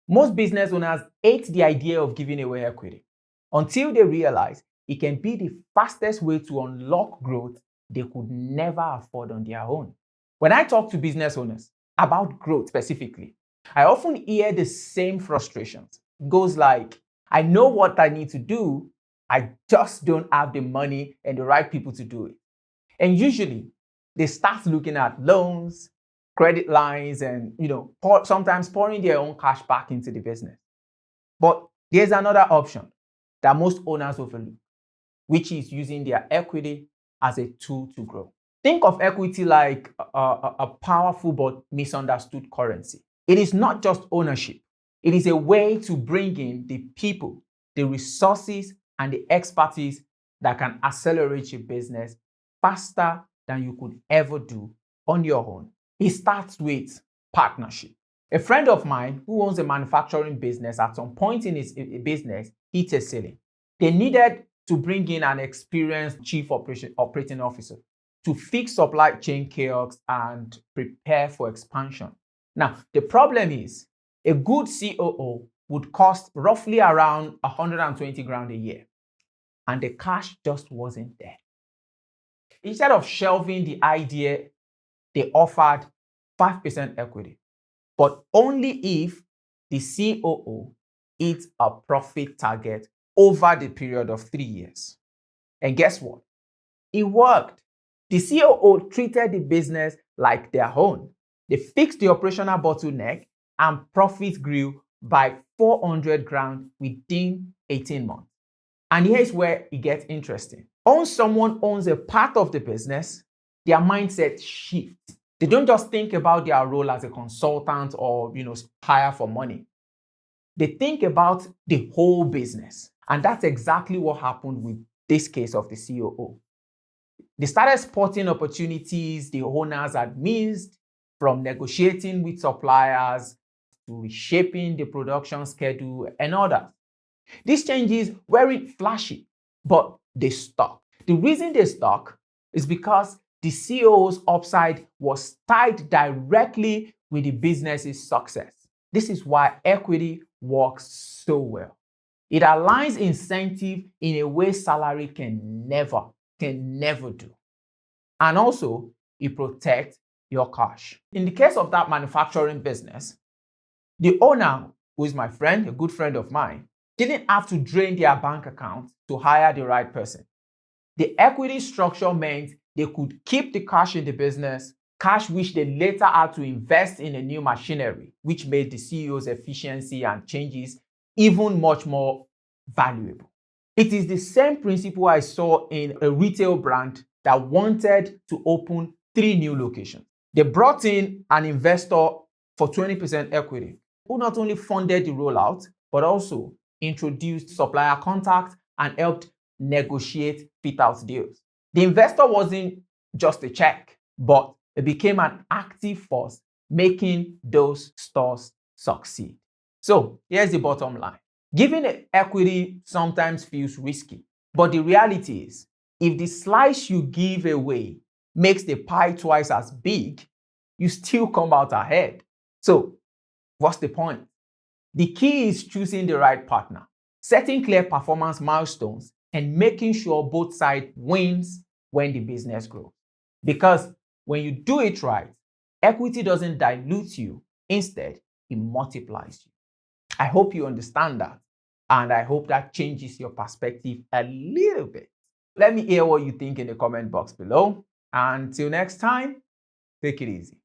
Most business owners hate the idea of giving away equity until they realize it can be the fastest way to unlock growth they could never afford on their own. When I talk to business owners about growth specifically, I often hear the same frustrations. It goes like, I know what I need to do, I just don't have the money and the right people to do it. And usually they start looking at loans, credit lines, and sometimes pouring their own cash back into the business. But there's another option that most owners overlook, which is using their equity as a tool to grow. Think of equity like a powerful but misunderstood currency. It is not just ownership. It is a way to bring in the people, the resources, and the expertise that can accelerate your business faster than you could ever do on your own. It starts with partnership. A friend of mine who owns a manufacturing business at some point in his business hit a ceiling. They needed to bring in an experienced chief operating officer to fix supply chain chaos and prepare for expansion. Now, the problem is a good COO would cost roughly around 120 grand a year, and the cash just wasn't there. Instead of shelving the idea, they offered 5% equity, but only if the COO hits a profit target over the period of 3 years. And guess what? It worked. The COO treated the business like their own. They fixed the operational bottleneck and profit grew by 400 grand within 18 months. And here's where it gets interesting. Once someone owns a part of the business, their mindset shifts. They don't just think about their role as a consultant or hire for money. They think about the whole business. And that's exactly what happened with this case of the COO. They started spotting opportunities the owners had missed, from negotiating with suppliers to reshaping the production schedule and others. These changes weren't flashy, but they stuck. The reason they stuck is because the CEO's upside was tied directly with the business's success. This is why equity works so well. It aligns incentive in a way salary can never do. And also, it protects your cash. In the case of that manufacturing business, the owner, who is my friend, a good friend of mine, didn't have to drain their bank account to hire the right person. The equity structure meant they could keep the cash in the business, cash which they later had to invest in a new machinery, which made the CEO's efficiency and changes even much more valuable. It is the same principle I saw in a retail brand that wanted to open 3 new locations. They brought in an investor for 20% equity, who not only funded the rollout, but also introduced supplier contacts and helped negotiate fit-out deals. The investor wasn't just a check, but it became an active force making those stores succeed. So here's the bottom line. Giving equity sometimes feels risky, but the reality is, if the slice you give away makes the pie twice as big, you still come out ahead. So what's the point? The key is choosing the right partner, setting clear performance milestones, and making sure both sides wins when the business grows. Because when you do it right, equity doesn't dilute you. Instead, it multiplies you. I hope you understand that. And I hope that changes your perspective a little bit. Let me hear what you think in the comment box below. Until next time, take it easy.